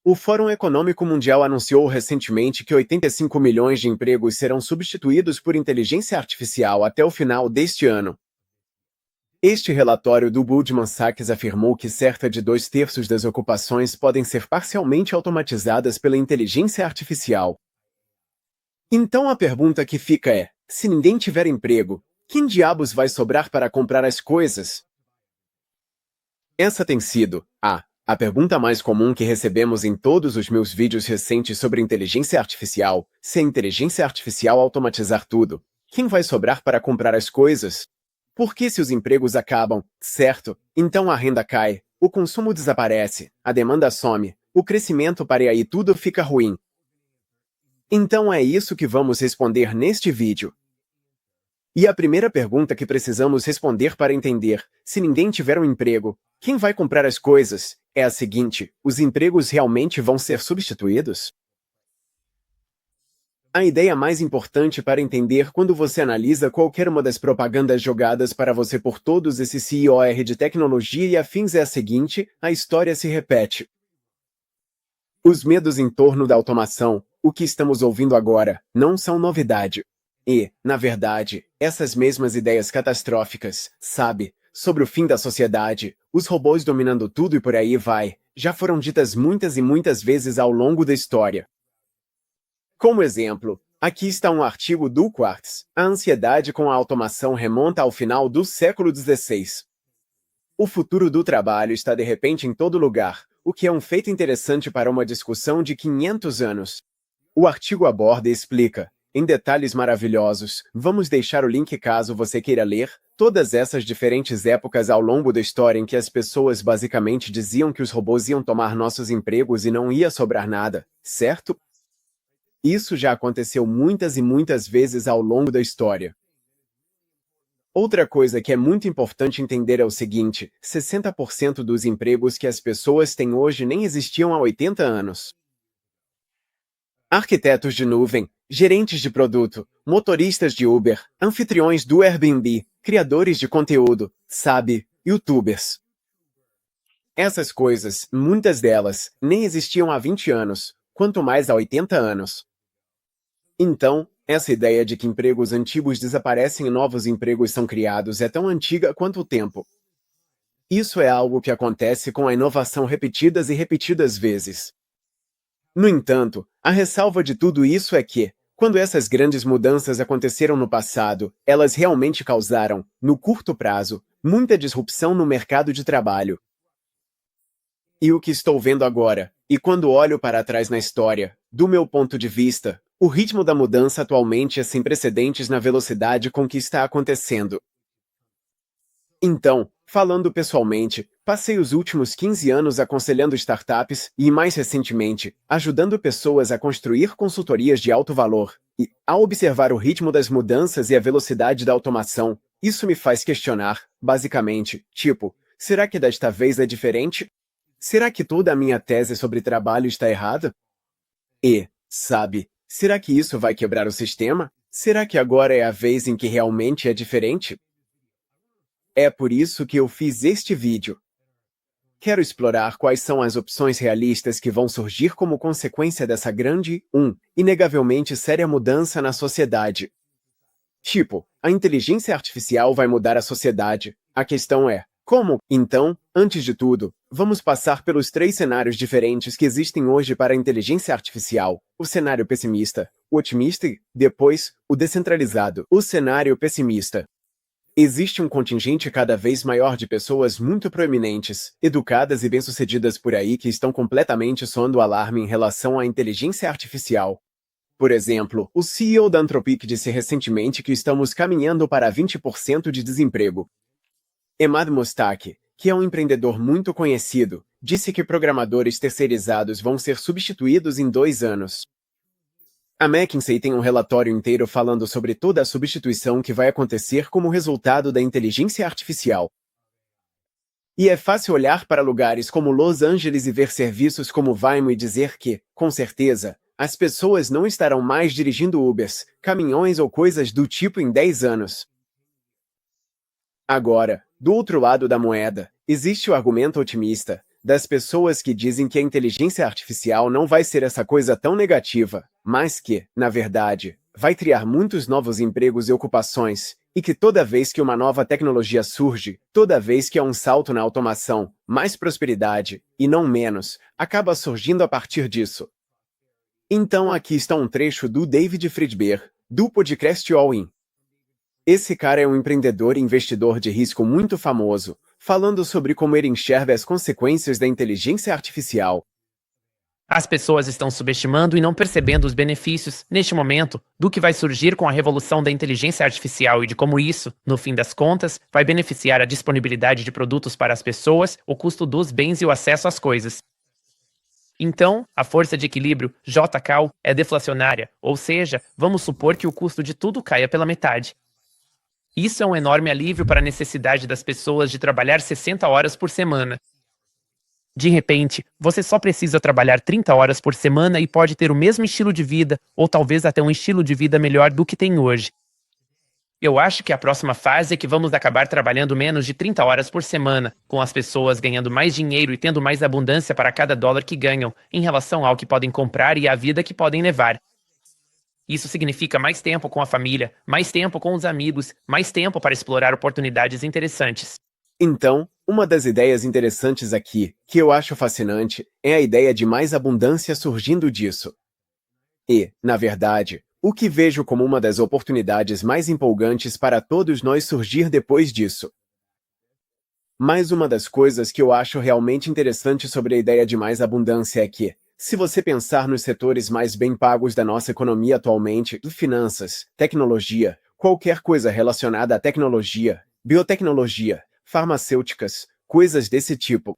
O Fórum Econômico Mundial anunciou recentemente que 85 milhões de empregos serão substituídos por inteligência artificial até o final deste ano. Este relatório do Goldman Sachs afirmou que cerca de 2/3 das ocupações podem ser parcialmente automatizadas pela inteligência artificial. Então a pergunta que fica é: se ninguém tiver emprego, quem diabos vai sobrar para comprar as coisas? Essa tem sido a pergunta mais comum que recebemos em todos os meus vídeos recentes sobre inteligência artificial. Se a inteligência artificial automatizar tudo, quem vai sobrar para comprar as coisas? Porque se os empregos acabam, certo, então a renda cai, o consumo desaparece, a demanda some, o crescimento para e aí tudo fica ruim. Então é isso que vamos responder neste vídeo. E a primeira pergunta que precisamos responder para entender se ninguém tiver um emprego, quem vai comprar as coisas, é a seguinte: os empregos realmente vão ser substituídos? A ideia mais importante para entender quando você analisa qualquer uma das propagandas jogadas para você por todos esses CEOs de tecnologia e afins é a seguinte: a história se repete. Os medos em torno da automação, o que estamos ouvindo agora, não são novidade. E, na verdade, essas mesmas ideias catastróficas, sabe, sobre o fim da sociedade, os robôs dominando tudo e por aí vai, já foram ditas muitas e muitas vezes ao longo da história. Como exemplo, aqui está um artigo do Quartz. A ansiedade com a automação remonta ao final do século XVI. O futuro do trabalho está de repente em todo lugar, o que é um feito interessante para uma discussão de 500 anos. O artigo aborda e explica, em detalhes maravilhosos, vamos deixar o link caso você queira ler, todas essas diferentes épocas ao longo da história em que as pessoas basicamente diziam que os robôs iam tomar nossos empregos e não ia sobrar nada, certo? Isso já aconteceu muitas e muitas vezes ao longo da história. Outra coisa que é muito importante entender é o seguinte: 60% dos empregos que as pessoas têm hoje nem existiam há 80 anos. Arquitetos de nuvem, gerentes de produto, motoristas de Uber, anfitriões do Airbnb, criadores de conteúdo, sabe, YouTubers. Essas coisas, muitas delas, nem existiam há 20 anos, quanto mais há 80 anos. Então, essa ideia de que empregos antigos desaparecem e novos empregos são criados é tão antiga quanto o tempo. Isso é algo que acontece com a inovação repetidas e repetidas vezes. No entanto, a ressalva de tudo isso é que, quando essas grandes mudanças aconteceram no passado, elas realmente causaram, no curto prazo, muita disrupção no mercado de trabalho. E o que estou vendo agora, e quando olho para trás na história, do meu ponto de vista, o ritmo da mudança atualmente é sem precedentes na velocidade com que está acontecendo. Então, falando pessoalmente, passei os últimos 15 anos aconselhando startups e, mais recentemente, ajudando pessoas a construir consultorias de alto valor. E, ao observar o ritmo das mudanças e a velocidade da automação, isso me faz questionar, basicamente, tipo, será que desta vez é diferente? Será que toda a minha tese sobre trabalho está errada? E, sabe, será que isso vai quebrar o sistema? Será que agora é a vez em que realmente é diferente? É por isso que eu fiz este vídeo. Quero explorar quais são as opções realistas que vão surgir como consequência dessa grande, inegavelmente séria mudança na sociedade. Tipo, a inteligência artificial vai mudar a sociedade. A questão é, como? Então, antes de tudo, vamos passar pelos 3 cenários diferentes que existem hoje para a inteligência artificial. O cenário pessimista, o otimista e, depois, o descentralizado. O cenário pessimista. Existe um contingente cada vez maior de pessoas muito proeminentes, educadas e bem-sucedidas por aí que estão completamente soando o alarme em relação à inteligência artificial. Por exemplo, o CEO da Anthropic disse recentemente que estamos caminhando para 20% de desemprego. Emad Mostaque, que é um empreendedor muito conhecido, disse que programadores terceirizados vão ser substituídos em 2 anos. A McKinsey tem um relatório inteiro falando sobre toda a substituição que vai acontecer como resultado da inteligência artificial. E é fácil olhar para lugares como Los Angeles e ver serviços como Waymo e dizer que, com certeza, as pessoas não estarão mais dirigindo Ubers, caminhões ou coisas do tipo em 10 anos. Agora, do outro lado da moeda, existe o argumento otimista. das pessoas que dizem que a inteligência artificial não vai ser essa coisa tão negativa, mas que, na verdade, vai criar muitos novos empregos e ocupações, e que toda vez que uma nova tecnologia surge, toda vez que há um salto na automação, mais prosperidade, e não menos, acaba surgindo a partir disso. Então aqui está um trecho do David Friedberg, do podcast All In. Esse cara é um empreendedor e investidor de risco muito famoso, falando sobre como ele enxerga as consequências da inteligência artificial. As pessoas estão subestimando e não percebendo os benefícios, neste momento, do que vai surgir com a revolução da inteligência artificial e de como isso, no fim das contas, vai beneficiar a disponibilidade de produtos para as pessoas, o custo dos bens e o acesso às coisas. Então, a força de equilíbrio, JCal, é deflacionária, ou seja, vamos supor que o custo de tudo caia pela metade. Isso é um enorme alívio para a necessidade das pessoas de trabalhar 60 horas por semana. De repente, você só precisa trabalhar 30 horas por semana e pode ter o mesmo estilo de vida, ou talvez até um estilo de vida melhor do que tem hoje. Eu acho que a próxima fase é que vamos acabar trabalhando menos de 30 horas por semana, com as pessoas ganhando mais dinheiro e tendo mais abundância para cada dólar que ganham, em relação ao que podem comprar e à vida que podem levar. Isso significa mais tempo com a família, mais tempo com os amigos, mais tempo para explorar oportunidades interessantes. Então, uma das ideias interessantes aqui, que eu acho fascinante, é a ideia de mais abundância surgindo disso. E, na verdade, o que vejo como uma das oportunidades mais empolgantes para todos nós surgir depois disso. Mas uma das coisas que eu acho realmente interessante sobre a ideia de mais abundância é que, se você pensar nos setores mais bem pagos da nossa economia atualmente, finanças, tecnologia, qualquer coisa relacionada à tecnologia, biotecnologia, farmacêuticas, coisas desse tipo.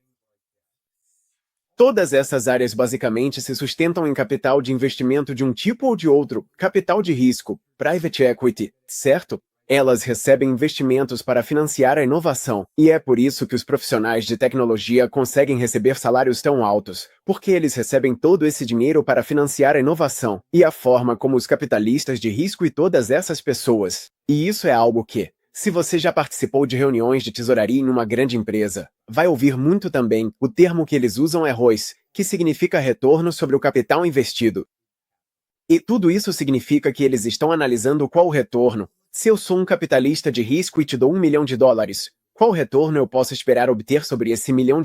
Todas essas áreas basicamente se sustentam em capital de investimento de um tipo ou de outro, capital de risco, private equity, certo? Elas recebem investimentos para financiar a inovação, e é por isso que os profissionais de tecnologia conseguem receber salários tão altos, porque eles recebem todo esse dinheiro para financiar a inovação, e a forma como os capitalistas de risco e todas essas pessoas. E isso é algo que, se você já participou de reuniões de tesouraria em uma grande empresa, vai ouvir muito também. O termo que eles usam é ROIs, que significa retorno sobre o capital investido. E tudo isso significa que eles estão analisando qual o retorno. Se eu sou um capitalista de risco e te dou $1 milhão, qual retorno eu posso esperar obter sobre esse $1 milhão?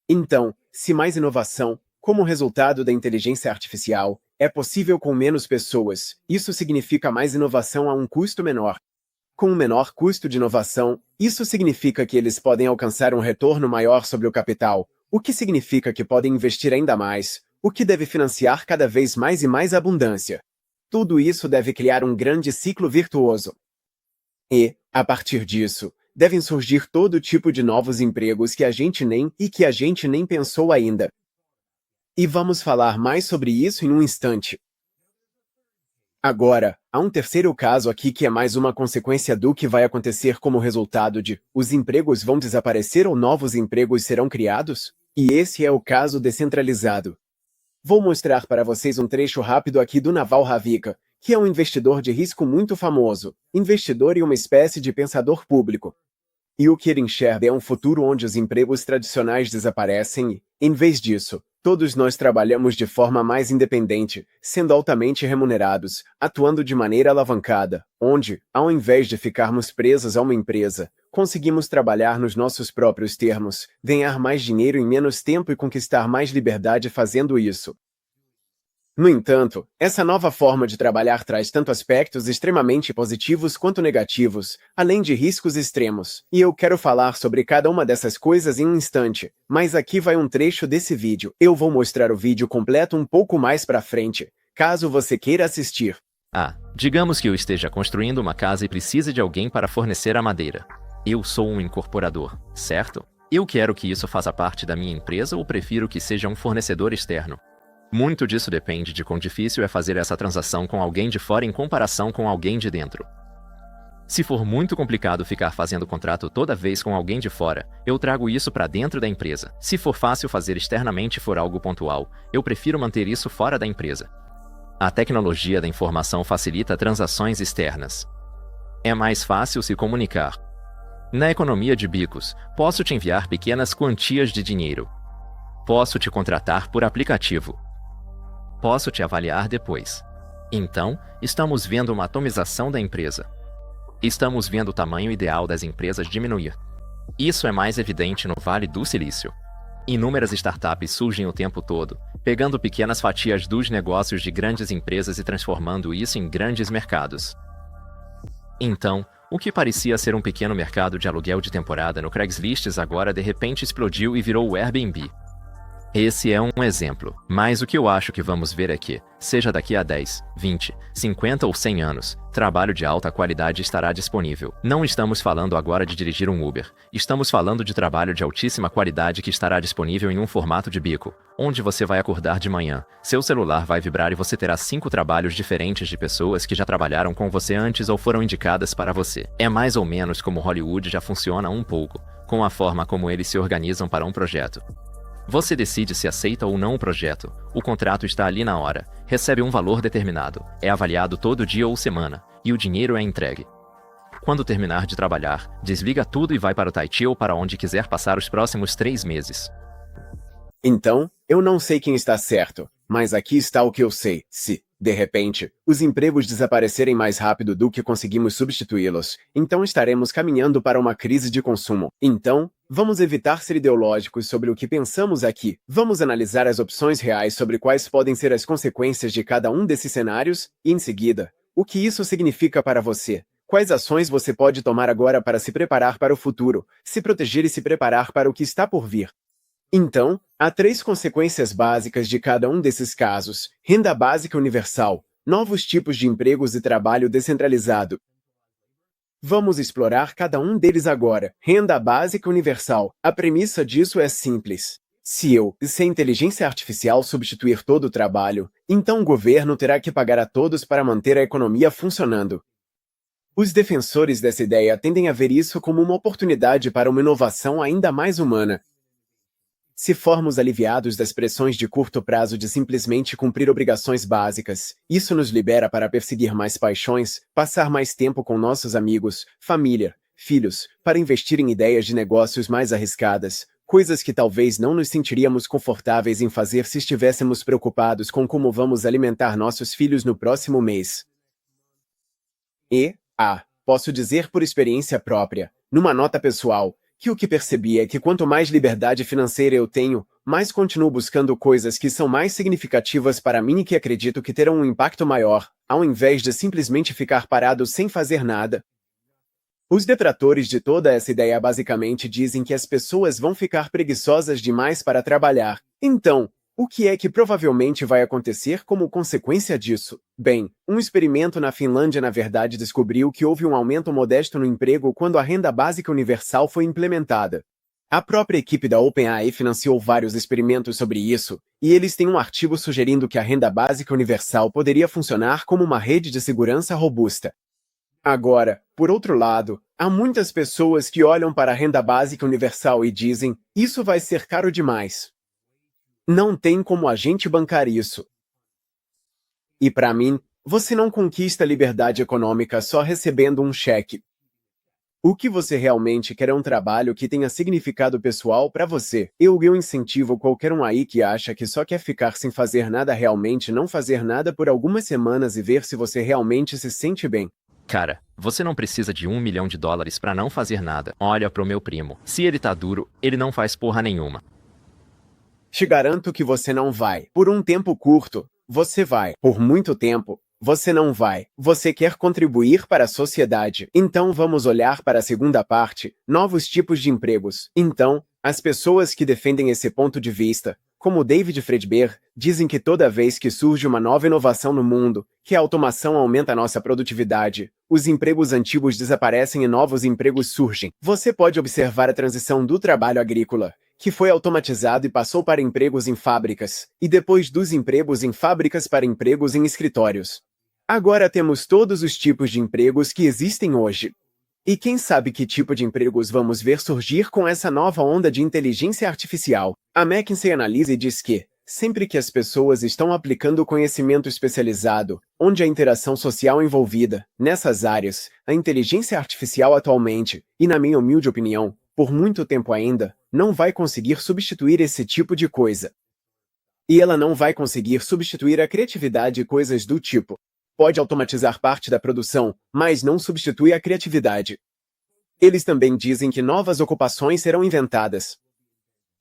Então, se mais inovação, como resultado da inteligência artificial, é possível com menos pessoas, isso significa mais inovação a um custo menor. Com um menor custo de inovação, isso significa que eles podem alcançar um retorno maior sobre o capital, o que significa que podem investir ainda mais, o que deve financiar cada vez mais e mais abundância. Tudo isso deve criar um grande ciclo virtuoso. E, a partir disso, devem surgir todo tipo de novos empregos que a gente nem pensou ainda. E vamos falar mais sobre isso em um instante. Agora, há um terceiro caso aqui que é mais uma consequência do que vai acontecer como resultado de os empregos vão desaparecer ou novos empregos serão criados? E esse é o caso descentralizado. Vou mostrar para vocês um trecho rápido aqui do Naval Ravikant, que é um investidor de risco muito famoso, investidor e uma espécie de pensador público. E o que ele enxerga é um futuro onde os empregos tradicionais desaparecem e, em vez disso, todos nós trabalhamos de forma mais independente, sendo altamente remunerados, atuando de maneira alavancada, onde, ao invés de ficarmos presos a uma empresa, conseguimos trabalhar nos nossos próprios termos, ganhar mais dinheiro em menos tempo e conquistar mais liberdade fazendo isso. No entanto, essa nova forma de trabalhar traz tanto aspectos extremamente positivos quanto negativos, além de riscos extremos. E eu quero falar sobre cada uma dessas coisas em um instante, mas aqui vai um trecho desse vídeo. Eu vou mostrar o vídeo completo um pouco mais pra frente, caso você queira assistir. Digamos que eu esteja construindo uma casa e precise de alguém para fornecer a madeira. Eu sou um incorporador, certo? Eu quero que isso faça parte da minha empresa ou prefiro que seja um fornecedor externo? Muito disso depende de quão difícil é fazer essa transação com alguém de fora em comparação com alguém de dentro. Se for muito complicado ficar fazendo contrato toda vez com alguém de fora, eu trago isso para dentro da empresa. Se for fácil fazer externamente e for algo pontual, eu prefiro manter isso fora da empresa. A tecnologia da informação facilita transações externas. É mais fácil se comunicar. Na economia de bicos, posso te enviar pequenas quantias de dinheiro. Posso te contratar por aplicativo. Posso te avaliar depois. Então, estamos vendo uma atomização da empresa. Estamos vendo o tamanho ideal das empresas diminuir. Isso é mais evidente no Vale do Silício. Inúmeras startups surgem o tempo todo, pegando pequenas fatias dos negócios de grandes empresas e transformando isso em grandes mercados. Então, o que parecia ser um pequeno mercado de aluguel de temporada no Craigslist agora de repente explodiu e virou o Airbnb. Esse é um exemplo, mas o que eu acho que vamos ver é que, seja daqui a 10, 20, 50 ou 100 anos, trabalho de alta qualidade estará disponível. Não estamos falando agora de dirigir um Uber, estamos falando de trabalho de altíssima qualidade que estará disponível em um formato de bico, onde você vai acordar de manhã, seu celular vai vibrar e você terá 5 trabalhos diferentes de pessoas que já trabalharam com você antes ou foram indicadas para você. É mais ou menos como Hollywood já funciona um pouco, com a forma como eles se organizam para um projeto. Você decide se aceita ou não o projeto, o contrato está ali na hora, recebe um valor determinado, é avaliado todo dia ou semana, e o dinheiro é entregue. Quando terminar de trabalhar, desliga tudo e vai para o Tahiti ou para onde quiser passar os próximos 3 meses. Então, eu não sei quem está certo, mas aqui está o que eu sei. Se, de repente, os empregos desaparecerem mais rápido do que conseguimos substituí-los, então estaremos caminhando para uma crise de consumo. Então, vamos evitar ser ideológicos sobre o que pensamos aqui. Vamos analisar as opções reais sobre quais podem ser as consequências de cada um desses cenários, e em seguida, o que isso significa para você. Quais ações você pode tomar agora para se preparar para o futuro, se proteger e se preparar para o que está por vir? Então, há 3 consequências básicas de cada um desses casos: renda básica universal, novos tipos de empregos e trabalho descentralizado. Vamos explorar cada um deles agora. Renda básica universal. A premissa disso é simples. Se a inteligência artificial substituir todo o trabalho, então o governo terá que pagar a todos para manter a economia funcionando. Os defensores dessa ideia tendem a ver isso como uma oportunidade para uma inovação ainda mais humana. Se formos aliviados das pressões de curto prazo de simplesmente cumprir obrigações básicas, isso nos libera para perseguir mais paixões, passar mais tempo com nossos amigos, família, filhos, para investir em ideias de negócios mais arriscadas, coisas que talvez não nos sentiríamos confortáveis em fazer se estivéssemos preocupados com como vamos alimentar nossos filhos no próximo mês. Posso dizer por experiência própria, numa nota pessoal, que o que percebi é que quanto mais liberdade financeira eu tenho, mais continuo buscando coisas que são mais significativas para mim e que acredito que terão um impacto maior, ao invés de simplesmente ficar parado sem fazer nada. Os detratores de toda essa ideia basicamente dizem que as pessoas vão ficar preguiçosas demais para trabalhar. Então, o que é que provavelmente vai acontecer como consequência disso? Bem, um experimento na Finlândia na verdade descobriu que houve um aumento modesto no emprego quando a renda básica universal foi implementada. A própria equipe da OpenAI financiou vários experimentos sobre isso, e eles têm um artigo sugerindo que a renda básica universal poderia funcionar como uma rede de segurança robusta. Agora, por outro lado, há muitas pessoas que olham para a renda básica universal e dizem: isso vai ser caro demais. Não tem como a gente bancar isso. E para mim, você não conquista liberdade econômica só recebendo um cheque. O que você realmente quer é um trabalho que tenha significado pessoal para você. Eu incentivo qualquer um aí que acha que só quer ficar sem fazer nada realmente não fazer nada por algumas semanas e ver se você realmente se sente bem. Cara, você não precisa de $1 milhão para não fazer nada. Olha pro meu primo. Se ele tá duro, ele não faz porra nenhuma. Te garanto que você não vai. Por um tempo curto, você vai. Por muito tempo, você não vai. Você quer contribuir para a sociedade. Então vamos olhar para a segunda parte, novos tipos de empregos. Então, as pessoas que defendem esse ponto de vista, como David Fredberg, dizem que toda vez que surge uma nova inovação no mundo, que a automação aumenta nossa produtividade, os empregos antigos desaparecem e novos empregos surgem. Você pode observar a transição do trabalho agrícola, que foi automatizado e passou para empregos em fábricas, e depois dos empregos em fábricas para empregos em escritórios. Agora temos todos os tipos de empregos que existem hoje. E quem sabe que tipo de empregos vamos ver surgir com essa nova onda de inteligência artificial? A McKinsey analisa e diz que, Sempre que as pessoas estão aplicando conhecimento especializado, onde a interação social é envolvida, nessas áreas, a inteligência artificial atualmente, e na minha humilde opinião, por muito tempo ainda, não vai conseguir substituir esse tipo de coisa. E ela não vai conseguir substituir a criatividade e coisas do tipo. Pode automatizar parte da produção, mas não substitui a criatividade. Eles também dizem que novas ocupações serão inventadas.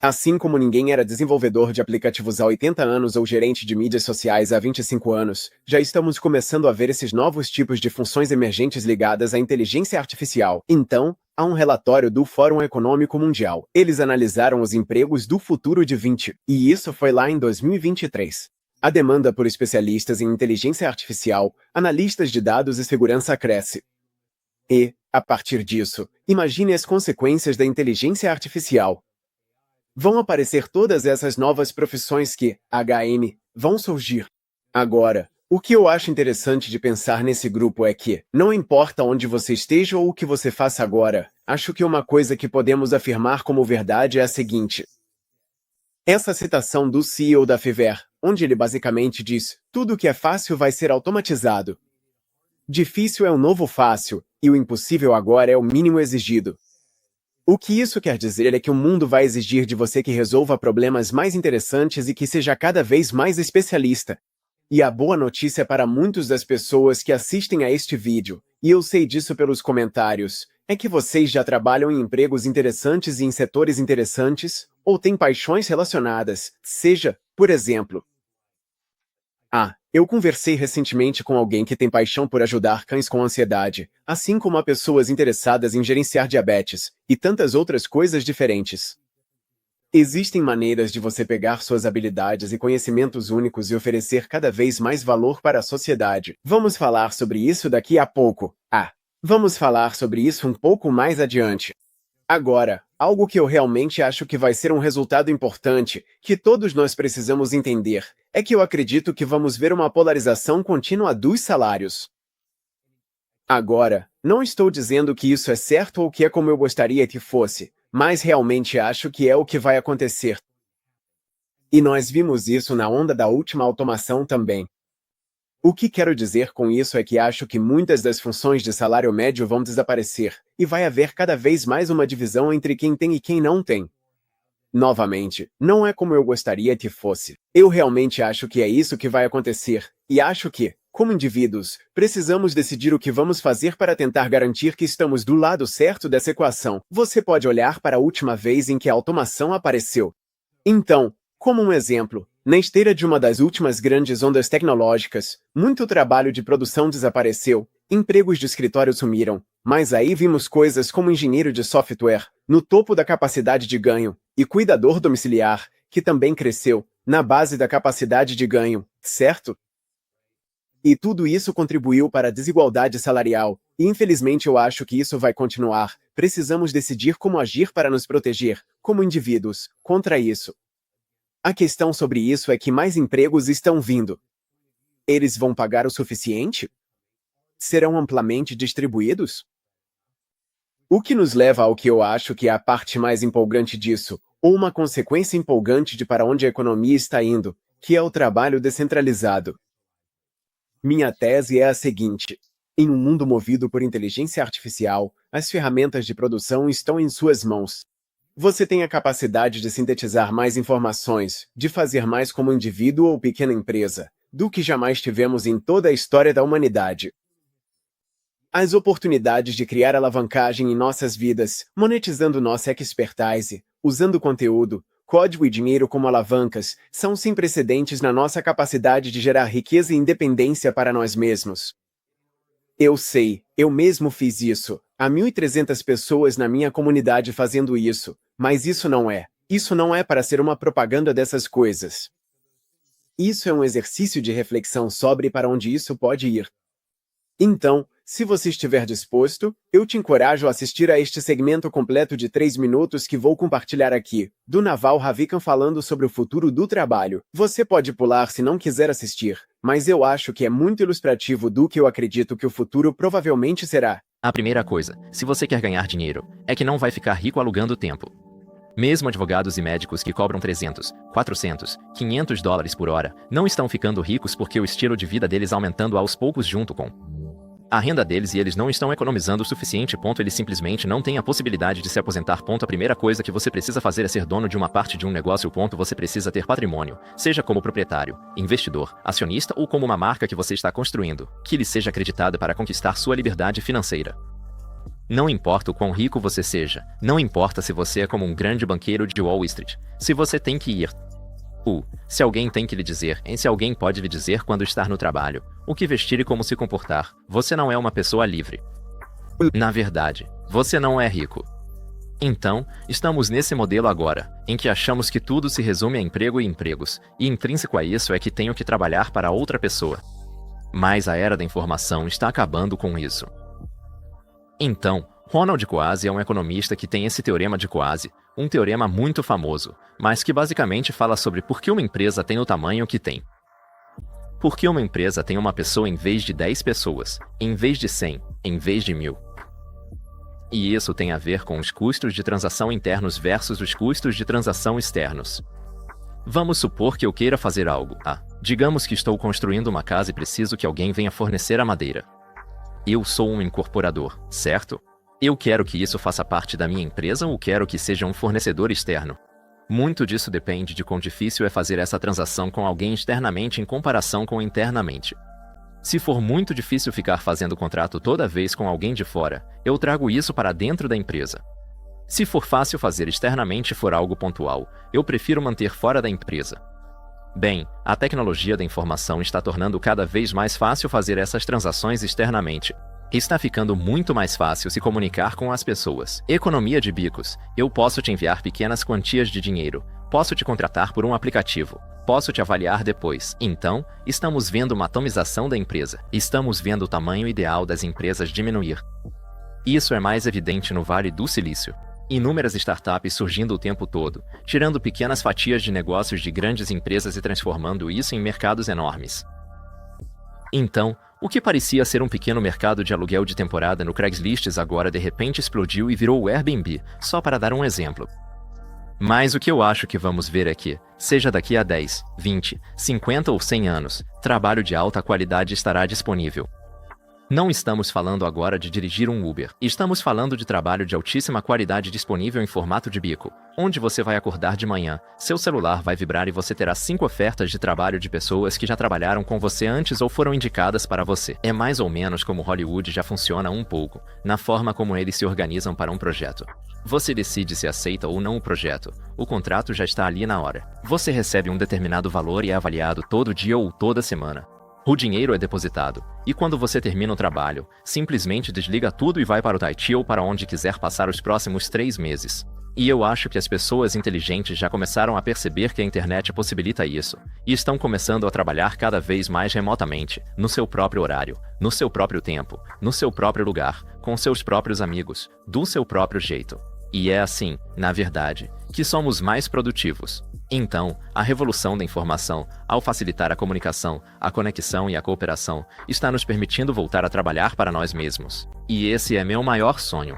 Assim como ninguém era desenvolvedor de aplicativos há 80 anos ou gerente de mídias sociais há 25 anos, já estamos começando a ver esses novos tipos de funções emergentes ligadas à inteligência artificial. Então, há um relatório do Fórum Econômico Mundial. Eles analisaram os empregos do futuro de 20, e isso foi lá em 2023. A demanda por especialistas em inteligência artificial, analistas de dados e segurança cresce. E, a partir disso, imagine as consequências da inteligência artificial. Vão aparecer todas essas novas profissões que, vão surgir. Agora, o que eu acho interessante de pensar nesse grupo é que, não importa onde você esteja ou o que você faça agora, acho que uma coisa que podemos afirmar como verdade é a seguinte. Essa citação do CEO da Fiverr, onde ele basicamente diz, tudo que é fácil vai ser automatizado. Difícil é o novo fácil, e o impossível agora é o mínimo exigido. O que isso quer dizer é que o mundo vai exigir de você que resolva problemas mais interessantes e que seja cada vez mais especialista. E a boa notícia para muitas das pessoas que assistem a este vídeo, e eu sei disso pelos comentários, é que vocês já trabalham em empregos interessantes e em setores interessantes, ou têm paixões relacionadas, seja, por exemplo. Eu conversei recentemente com alguém que tem paixão por ajudar cães com ansiedade, assim como há pessoas interessadas em gerenciar diabetes, e tantas outras coisas diferentes. Existem maneiras de você pegar suas habilidades e conhecimentos únicos e oferecer cada vez mais valor para a sociedade. Vamos falar sobre isso daqui a pouco. Vamos falar sobre isso um pouco mais adiante. Agora, algo que eu realmente acho que vai ser um resultado importante, que todos nós precisamos entender, é que eu acredito que vamos ver uma polarização contínua dos salários. Agora, não estou dizendo que isso é certo ou que é como eu gostaria que fosse, mas realmente acho que é o que vai acontecer. E nós vimos isso na onda da última automação também. O que quero dizer com isso é que acho que muitas das funções de salário médio vão desaparecer, e vai haver cada vez mais uma divisão entre quem tem e quem não tem. Novamente, não é como eu gostaria que fosse. Eu realmente acho que é isso que vai acontecer, e acho que, como indivíduos, precisamos decidir o que vamos fazer para tentar garantir que estamos do lado certo dessa equação. Você pode olhar para a última vez em que a automação apareceu. Então, como um exemplo, na esteira de uma das últimas grandes ondas tecnológicas, muito trabalho de produção desapareceu, empregos de escritório sumiram, mas aí vimos coisas como engenheiro de software, no topo da capacidade de ganho, e cuidador domiciliar, que também cresceu, na base da capacidade de ganho, certo? E tudo isso contribuiu para a desigualdade salarial, e infelizmente eu acho que isso vai continuar. Precisamos decidir como agir para nos proteger, como indivíduos, contra isso. A questão sobre isso é que mais empregos estão vindo. Eles vão pagar o suficiente? Serão amplamente distribuídos? O que nos leva ao que eu acho que é a parte mais empolgante disso, ou uma consequência empolgante de para onde a economia está indo, que é o trabalho descentralizado. Minha tese é a seguinte: em um mundo movido por inteligência artificial, as ferramentas de produção estão em suas mãos. Você tem a capacidade de sintetizar mais informações, de fazer mais como indivíduo ou pequena empresa, do que jamais tivemos em toda a história da humanidade. As oportunidades de criar alavancagem em nossas vidas, monetizando nossa expertise, usando conteúdo, código e dinheiro como alavancas, são sem precedentes na nossa capacidade de gerar riqueza e independência para nós mesmos. Eu sei, eu mesmo fiz isso. Há 1.300 pessoas na minha comunidade fazendo isso, mas isso não é para ser uma propaganda dessas coisas. Isso é um exercício de reflexão sobre para onde isso pode ir. Então, se você estiver disposto, eu te encorajo a assistir a este segmento completo de 3 minutos que vou compartilhar aqui, do Naval Ravikant falando sobre o futuro do trabalho. Você pode pular se não quiser assistir, mas eu acho que é muito ilustrativo do que eu acredito que o futuro provavelmente será. A primeira coisa, se você quer ganhar dinheiro, é que não vai ficar rico alugando tempo. Mesmo advogados e médicos que cobram 300, 400, 500 dólares por hora, não estão ficando ricos porque o estilo de vida deles aumentando aos poucos junto com a renda deles e eles não estão economizando o suficiente. Eles simplesmente não têm a possibilidade de se aposentar. A primeira coisa que você precisa fazer é ser dono de uma parte de um negócio. Você precisa ter patrimônio, seja como proprietário, investidor, acionista ou como uma marca que você está construindo, que lhe seja acreditada para conquistar sua liberdade financeira. Não importa o quão rico você seja, não importa se você é como um grande banqueiro de Wall Street, se você tem que ir. Se alguém tem que lhe dizer, se alguém pode lhe dizer quando estar no trabalho, o que vestir e como se comportar, você não é uma pessoa livre. Na verdade, você não é rico. Então, estamos nesse modelo agora, em que achamos que tudo se resume a emprego e empregos, e intrínseco a isso é que tenho que trabalhar para outra pessoa. Mas a era da informação está acabando com isso. Então, Ronald Coase é um economista que tem esse teorema de Coase, um teorema muito famoso, mas que basicamente fala sobre por que uma empresa tem o tamanho que tem. Por que uma empresa tem uma pessoa em vez de 10 pessoas, em vez de 100, em vez de 1000. E isso tem a ver com os custos de transação internos versus os custos de transação externos. Vamos supor que eu queira fazer algo. Digamos que estou construindo uma casa e preciso que alguém venha fornecer a madeira. Eu sou um incorporador, certo? Eu quero que isso faça parte da minha empresa ou quero que seja um fornecedor externo? Muito disso depende de quão difícil é fazer essa transação com alguém externamente em comparação com internamente. Se for muito difícil ficar fazendo contrato toda vez com alguém de fora, eu trago isso para dentro da empresa. Se for fácil fazer externamente e for algo pontual, eu prefiro manter fora da empresa. Bem, a tecnologia da informação está tornando cada vez mais fácil fazer essas transações externamente. Está ficando muito mais fácil se comunicar com as pessoas. Economia de bicos. Eu posso te enviar pequenas quantias de dinheiro. Posso te contratar por um aplicativo. Posso te avaliar depois. Então, estamos vendo uma atomização da empresa. Estamos vendo o tamanho ideal das empresas diminuir. Isso é mais evidente no Vale do Silício. Inúmeras startups surgindo o tempo todo, tirando pequenas fatias de negócios de grandes empresas e transformando isso em mercados enormes. Então, o que parecia ser um pequeno mercado de aluguel de temporada no Craigslist agora de repente explodiu e virou o Airbnb, só para dar um exemplo. Mas o que eu acho que vamos ver é que, seja daqui a 10, 20, 50 ou 100 anos, trabalho de alta qualidade estará disponível. Não estamos falando agora de dirigir um Uber. Estamos falando de trabalho de altíssima qualidade disponível em formato de bico, onde você vai acordar de manhã, seu celular vai vibrar e você terá 5 ofertas de trabalho de pessoas que já trabalharam com você antes ou foram indicadas para você. É mais ou menos como Hollywood já funciona um pouco, na forma como eles se organizam para um projeto. Você decide se aceita ou não o projeto. O contrato já está ali na hora. Você recebe um determinado valor e é avaliado todo dia ou toda semana. O dinheiro é depositado, e quando você termina o trabalho, simplesmente desliga tudo e vai para o Tahiti ou para onde quiser passar os próximos 3 meses. E eu acho que as pessoas inteligentes já começaram a perceber que a internet possibilita isso, e estão começando a trabalhar cada vez mais remotamente, no seu próprio horário, no seu próprio tempo, no seu próprio lugar, com seus próprios amigos, do seu próprio jeito. E é assim, na verdade, que somos mais produtivos. Então, a revolução da informação, ao facilitar a comunicação, a conexão e a cooperação, está nos permitindo voltar a trabalhar para nós mesmos. E esse é meu maior sonho.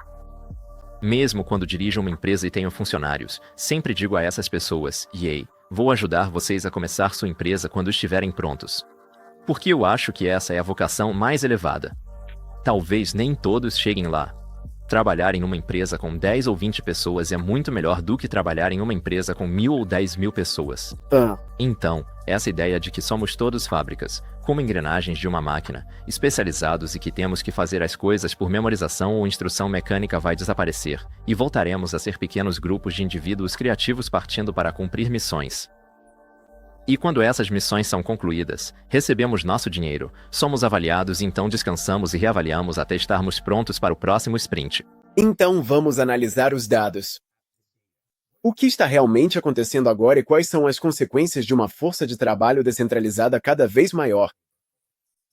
Mesmo quando dirijo uma empresa e tenho funcionários, sempre digo a essas pessoas, vou ajudar vocês a começar sua empresa quando estiverem prontos. Porque eu acho que essa é a vocação mais elevada. Talvez nem todos cheguem lá. Trabalhar em uma empresa com 10 ou 20 pessoas é muito melhor do que trabalhar em uma empresa com 1000 ou 10.000 pessoas. Então, essa ideia de que somos todos fábricas, como engrenagens de uma máquina, especializados e que temos que fazer as coisas por memorização ou instrução mecânica vai desaparecer, e voltaremos a ser pequenos grupos de indivíduos criativos partindo para cumprir missões. E quando essas missões são concluídas, recebemos nosso dinheiro, somos avaliados e então descansamos e reavaliamos até estarmos prontos para o próximo sprint. Então vamos analisar os dados. O que está realmente acontecendo agora e quais são as consequências de uma força de trabalho descentralizada cada vez maior?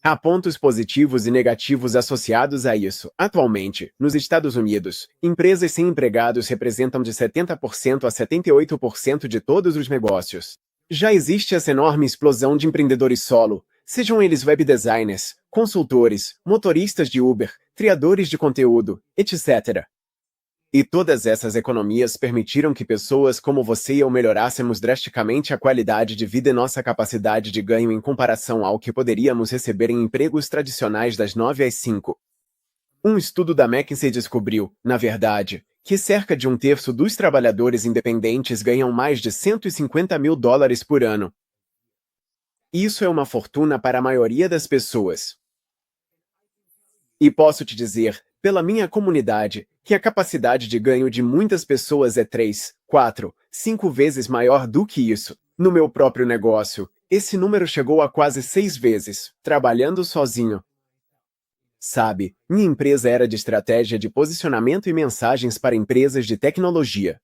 Há pontos positivos e negativos associados a isso. Atualmente, nos Estados Unidos, empresas sem empregados representam de 70% a 78% de todos os negócios. Já existe essa enorme explosão de empreendedores solo, sejam eles web designers, consultores, motoristas de Uber, criadores de conteúdo, etc. E todas essas economias permitiram que pessoas como você e eu melhorássemos drasticamente a qualidade de vida e nossa capacidade de ganho em comparação ao que poderíamos receber em empregos tradicionais das 9 às 5. Um estudo da McKinsey descobriu, na verdade, que cerca de 1/3 dos trabalhadores independentes ganham mais de US$ 150 mil por ano. Isso é uma fortuna para a maioria das pessoas. E posso te dizer, pela minha comunidade, que a capacidade de ganho de muitas pessoas é 3, 4, 5 vezes maior do que isso. No meu próprio negócio, esse número chegou a quase 6 vezes, trabalhando sozinho. Sabe, minha empresa era de estratégia de posicionamento e mensagens para empresas de tecnologia.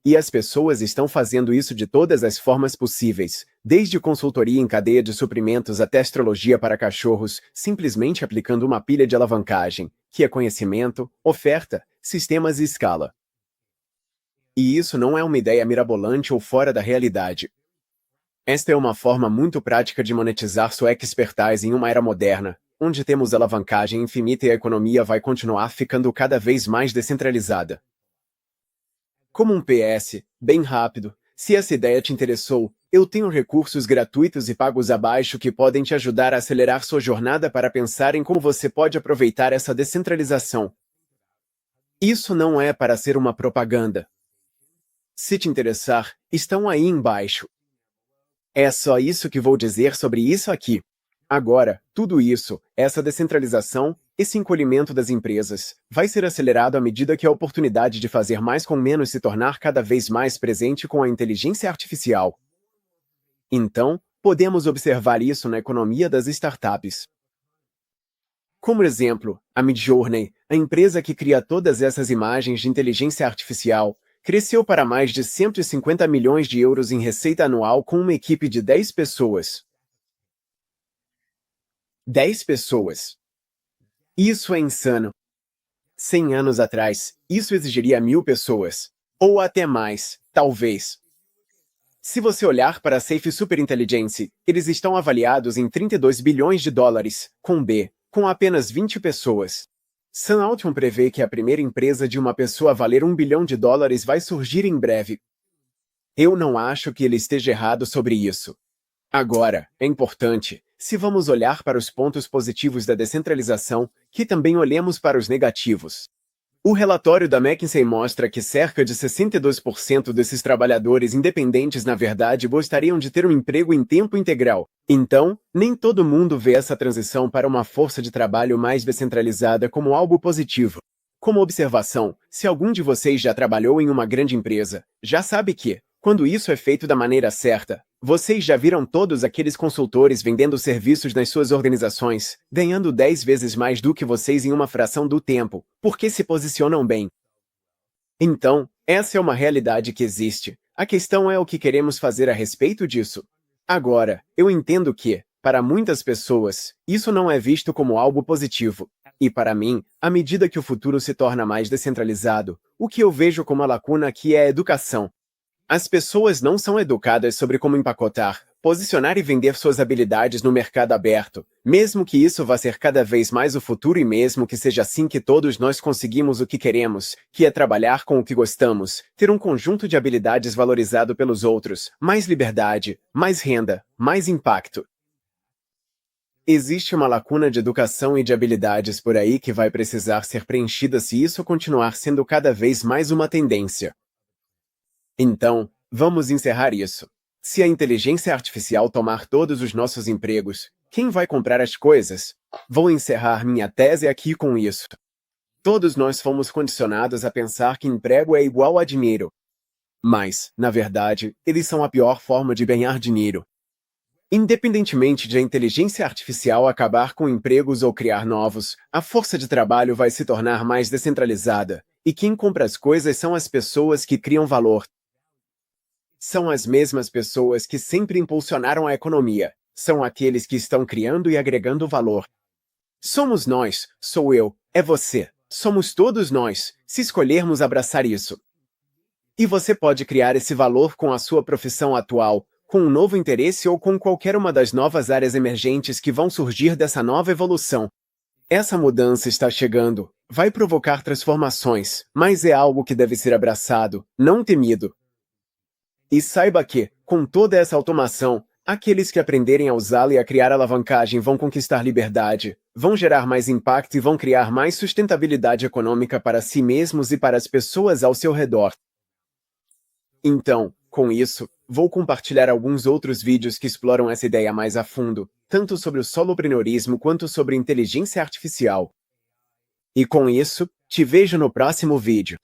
E as pessoas estão fazendo isso de todas as formas possíveis, desde consultoria em cadeia de suprimentos até astrologia para cachorros, simplesmente aplicando uma pilha de alavancagem, que é conhecimento, oferta, sistemas e escala. E isso não é uma ideia mirabolante ou fora da realidade. Esta é uma forma muito prática de monetizar sua expertise em uma era moderna, onde temos alavancagem infinita e a economia vai continuar ficando cada vez mais descentralizada. Como um PS, bem rápido, se essa ideia te interessou, eu tenho recursos gratuitos e pagos abaixo que podem te ajudar a acelerar sua jornada para pensar em como você pode aproveitar essa descentralização. Isso não é para ser uma propaganda. Se te interessar, estão aí embaixo. É só isso que vou dizer sobre isso aqui. Agora, tudo isso, essa descentralização, esse encolhimento das empresas, vai ser acelerado à medida que a oportunidade de fazer mais com menos se tornar cada vez mais presente com a inteligência artificial. Então, podemos observar isso na economia das startups. Como exemplo, a Midjourney, a empresa que cria todas essas imagens de inteligência artificial, cresceu para mais de 150 milhões de euros em receita anual com uma equipe de 10 pessoas. 10 pessoas. Isso é insano. 100 anos atrás, isso exigiria 1.000 pessoas. Ou até mais, talvez. Se você olhar para a Safe Superintelligence, eles estão avaliados em 32 bilhões de dólares, com B, com apenas 20 pessoas. Sam Altman prevê que a primeira empresa de uma pessoa a valer $1 bilhão vai surgir em breve. Eu não acho que ele esteja errado sobre isso. Agora, é importante, se vamos olhar para os pontos positivos da descentralização, que também olhemos para os negativos. O relatório da McKinsey mostra que cerca de 62% desses trabalhadores independentes na verdade gostariam de ter um emprego em tempo integral. Então, nem todo mundo vê essa transição para uma força de trabalho mais descentralizada como algo positivo. Como observação, se algum de vocês já trabalhou em uma grande empresa, já sabe que, quando isso é feito da maneira certa, vocês já viram todos aqueles consultores vendendo serviços nas suas organizações, ganhando 10 vezes mais do que vocês em uma fração do tempo, porque se posicionam bem. Então, essa é uma realidade que existe. A questão é o que queremos fazer a respeito disso. Agora, eu entendo que, para muitas pessoas, isso não é visto como algo positivo. E para mim, à medida que o futuro se torna mais descentralizado, o que eu vejo como a lacuna aqui é a educação. As pessoas não são educadas sobre como empacotar, posicionar e vender suas habilidades no mercado aberto, mesmo que isso vá ser cada vez mais o futuro e mesmo que seja assim que todos nós conseguimos o que queremos, que é trabalhar com o que gostamos, ter um conjunto de habilidades valorizado pelos outros, mais liberdade, mais renda, mais impacto. Existe uma lacuna de educação e de habilidades por aí que vai precisar ser preenchida se isso continuar sendo cada vez mais uma tendência. Então, vamos encerrar isso. Se a inteligência artificial tomar todos os nossos empregos, quem vai comprar as coisas? Vou encerrar minha tese aqui com isso. Todos nós fomos condicionados a pensar que emprego é igual a dinheiro. Mas, na verdade, eles são a pior forma de ganhar dinheiro. Independentemente de a inteligência artificial acabar com empregos ou criar novos, a força de trabalho vai se tornar mais descentralizada, e quem compra as coisas são as pessoas que criam valor. São as mesmas pessoas que sempre impulsionaram a economia. São aqueles que estão criando e agregando valor. Somos nós, sou eu, é você. Somos todos nós, se escolhermos abraçar isso. E você pode criar esse valor com a sua profissão atual, com um novo interesse ou com qualquer uma das novas áreas emergentes que vão surgir dessa nova evolução. Essa mudança está chegando, vai provocar transformações, mas é algo que deve ser abraçado, não temido. E saiba que, com toda essa automação, aqueles que aprenderem a usá-la e a criar alavancagem vão conquistar liberdade, vão gerar mais impacto e vão criar mais sustentabilidade econômica para si mesmos e para as pessoas ao seu redor. Então, com isso, vou compartilhar alguns outros vídeos que exploram essa ideia mais a fundo, tanto sobre o solopreneurialismo quanto sobre inteligência artificial. E com isso, te vejo no próximo vídeo.